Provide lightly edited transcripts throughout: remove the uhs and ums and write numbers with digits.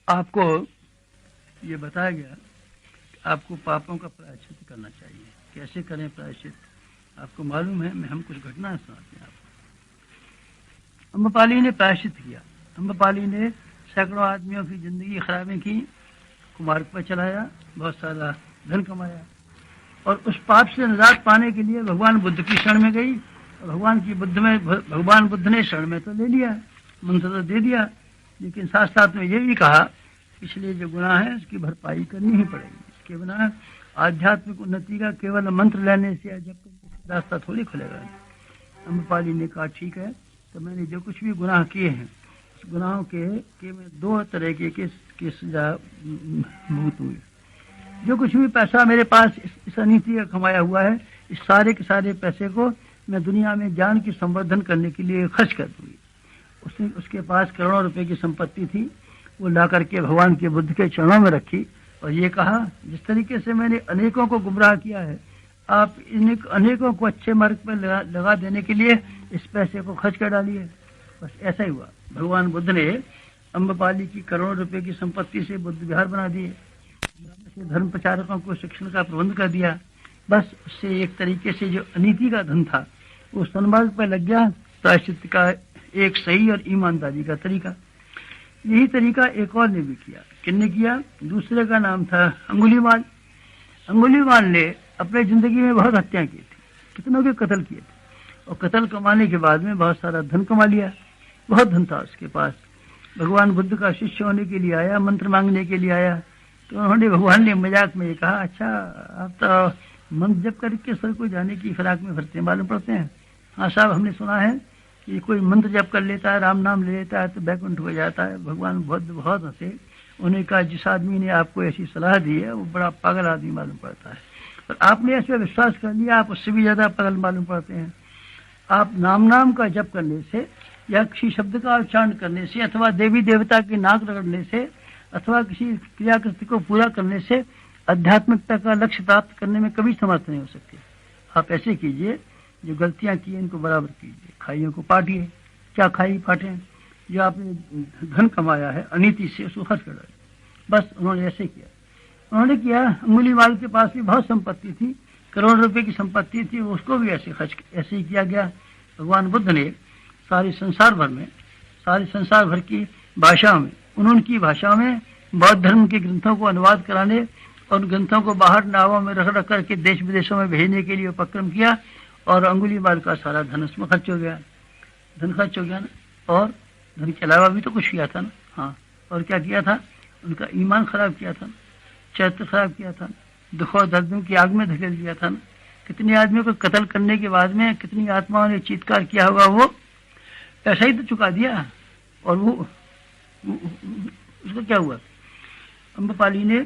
आपको ये बताया गया कि आपको पापों का प्रायश्चित करना चाहिए। कैसे करें प्रायश्चित? आपको मालूम है, मैं हम कुछ घटना सुनाते हैं आपको। अम्रपाली ने प्रायश्चित किया। अम्रपाली ने सैकड़ों आदमियों की जिंदगी खराबी की, कुमार्ग पर चलाया, बहुत सारा धन कमाया, और उस पाप से निजात पाने के लिए भगवान बुद्ध की शरण में गई। भगवान बुद्ध ने शरण में तो ले लिया, मंत्र तो दे दिया, लेकिन साथ साथ में ये भी कहा पिछले जो गुनाह है उसकी भरपाई करनी ही पड़ेगी। इसके बिना आध्यात्मिक उन्नति का केवल मंत्र लेने से जब रास्ता थोड़ी खुलेगा। अम्रपाली ने कहा ठीक है, तो मैंने जो कुछ भी गुनाह किए हैं उस गुनाहों के मैं दो तरह के सजा भुगत हुए। जो कुछ भी पैसा मेरे पास इस अनीति का कमाया हुआ है, इस सारे के सारे पैसे को मैं दुनिया में ज्ञान की संवर्धन करने के लिए खर्च कर दूंगी। उसके पास करोड़ों रुपए की संपत्ति थी, वो ला करके भगवान के बुद्ध के चरणों में रखी और ये कहा जिस तरीके से मैंने अनेकों को गुमराह किया है, आप इन अनेकों को अच्छे मार्ग पर लगा देने के लिए इस पैसे को खर्च कर डालिए। बस ऐसा ही हुआ। भगवान बुद्ध ने अम्रपाली की करोड़ों रुपए की संपत्ति से बुद्ध विहार बना दिए, धर्म प्रचारकों को शिक्षण का प्रबंध कर दिया। बस उससे एक तरीके से जो अनीति का धन था वो सन्मार्ग पर लग गया। प्रायश्चित का एक सही और ईमानदारी का तरीका। यही तरीका एक और ने भी किया। किसने किया? दूसरे का नाम था अंगुलीमाल। अंगुलीमाल ने अपने जिंदगी में बहुत हत्या की थी, कितनों के कत्ल किए थे, और कत्ल कमाने के बाद में बहुत सारा धन कमा लिया। बहुत धन था उसके पास। भगवान बुद्ध का शिष्य होने के लिए आया, मंत्र मांगने के लिए आया, तो उन्होंने भगवान ने मजाक में कहा, अच्छा आप तो मंत्र जप करके सर को जाने की फिराक में फिरते मालूम पड़ते हैं। हाँ साहब, हमने सुना है कि कोई मंत्र जप कर लेता है, राम नाम ले लेता है तो बैकुंठ हो जाता है। भगवान बुद्ध बहुत हंसे। उन्होंने कहा जिस आदमी ने आपको ऐसी सलाह दी है वो बड़ा पागल आदमी मालूम पड़ता है, और आपने ऐसे विश्वास कर लिया, आप उससे भी ज्यादा पागल मालूम पड़ते हैं। आप नाम का जप करने से या किसी शब्द का उच्चारण करने से अथवा देवी देवता की नाक रगड़ने से अथवा किसी क्रियाकृति को पूरा करने से आध्यात्मिकता का लक्ष्य प्राप्त करने में कभी समर्थ नहीं हो सकते। आप ऐसे कीजिए, जो गलतियां की इनको बराबर कीजिए, खाइयों को पाटिए। क्या खाई पाटे? जो आपने धन कमाया है अनीति से उसको खर्च कर डालिए। बस उन्होंने ऐसे किया। उन्होंने किया। अंगुलीमाल के पास भी बहुत संपत्ति थी, करोड़ रुपए की संपत्ति थी, उसको भी ऐसे ही किया गया। भगवान बुद्ध ने सारे संसार भर की भाषाओं में, उनकी भाषाओं में बौद्ध धर्म के ग्रंथों को अनुवाद कराने और ग्रंथों को बाहर नावों में रख करके देश विदेशों में भेजने के लिए उपक्रम किया, और अंगुलीमाल का सारा धन उसमें खर्च हो गया। धन खर्च हो गया ना, और धन के अलावा भी तो कुछ किया था ना। हाँ, और क्या किया था? उनका ईमान खराब किया था, चरित्र खराब किया था, दुख और दर्दों की आग में धकेल दिया था ना। कितने आदमियों को कत्ल करने के बाद में कितनी आत्माओं ने चीत्कार किया होगा, वो पैसा ही तो चुका दिया। और वो उसको क्या हुआ? अम्रपाली ने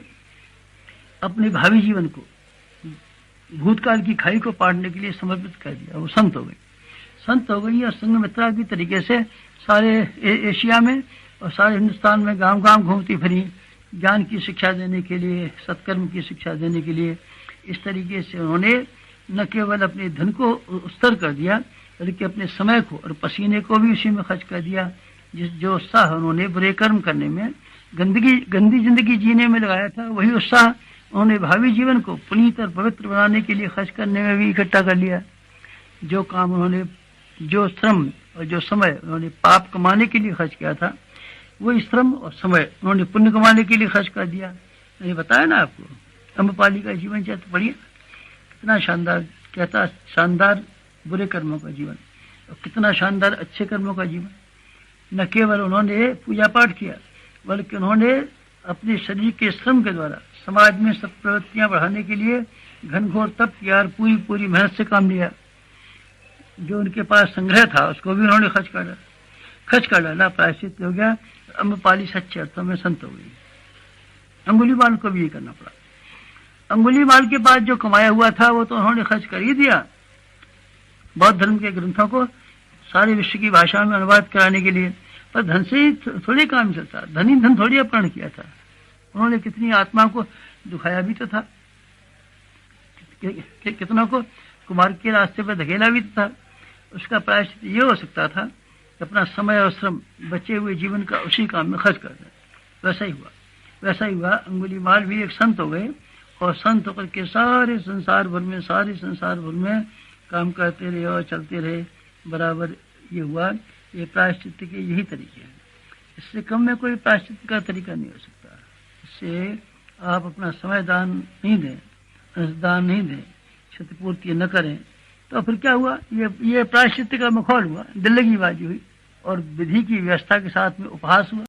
अपने भावी जीवन को भूतकाल की खाई को पाटने के लिए समर्पित कर दिया। वो संत हो गई और संघमित्रा की तरीके से सारे एशिया में और सारे हिंदुस्तान में गांव गांव घूमती फिरी, ज्ञान की शिक्षा देने के लिए, सत्कर्म की शिक्षा देने के लिए। इस तरीके से उन्होंने न केवल अपने धन को उत्सर्ग कर दिया, बल्कि अपने समय को और पसीने को भी उसी में खर्च कर दिया। जो उत्साह उन्होंने बुरे कर्म करने में, गंदी जिंदगी जीने में लगाया था, वही उत्साह उन्होंने भावी जीवन को पुनीत और पवित्र बनाने के लिए खर्च करने में भी इकट्ठा कर लिया। जो काम उन्होंने, जो श्रम और जो समय उन्होंने पाप कमाने के लिए खर्च किया था, वही श्रम और समय उन्होंने पुण्य कमाने के लिए खर्च कर दिया। मैंने बताया ना आपको, अम्रपाली का जीवन चरित्र पढ़िए, कितना शानदार। कहता शानदार बुरे कर्मों का जीवन और कितना शानदार अच्छे कर्मों का जीवन। न केवल उन्होंने पूजा पाठ किया, बल्कि उन्होंने अपने शरीर के श्रम के द्वारा समाज में सब प्रवृत्तियां बढ़ाने के लिए घनघोर तप किया और पूरी मेहनत से काम लिया। जो उनके पास संग्रह था उसको भी उन्होंने खर्च कर डाला। प्रायश्चित हो गया। अम्रपाली सच्चे अर्थों में संत हो गई। अंगुलीमाल को भी ये करना पड़ा। अंगुलीमाल के पास जो कमाया हुआ था वो तो उन्होंने खर्च कर ही दिया बौद्ध धर्म के ग्रंथों को सारे विश्व की भाषा में अनुवाद कराने के लिए। पर धन से ही थोड़ी काम चलता, धन थोड़ी अपहरण किया था। उन्होंने कितनी आत्मा को दुखाया भी तो था, कितनों को कुमार्ग के रास्ते पर धकेला भी था। उसका प्रायश्चित ये हो सकता था कि अपना समय और श्रम बचे हुए जीवन का उसी काम में खर्च कर दें। वैसा ही हुआ। अंगुलीमाल भी एक संत हो गए और संत होकर के सारे संसार भर में काम करते रहे और चलते रहे बराबर। ये हुआ, ये प्रायश्चित के यही तरीके हैं। इससे कम में कोई प्रायश्चित का तरीका नहीं हो सकता। इससे आप अपना समय दान नहीं दें, अंशदान नहीं दें, क्षतिपूर्ति न करें, तो फिर क्या हुआ? ये प्रायश्चित का मखौल हुआ, दिल्लगीबाजी हुई और विधि की व्यवस्था के साथ में उपहास हुआ।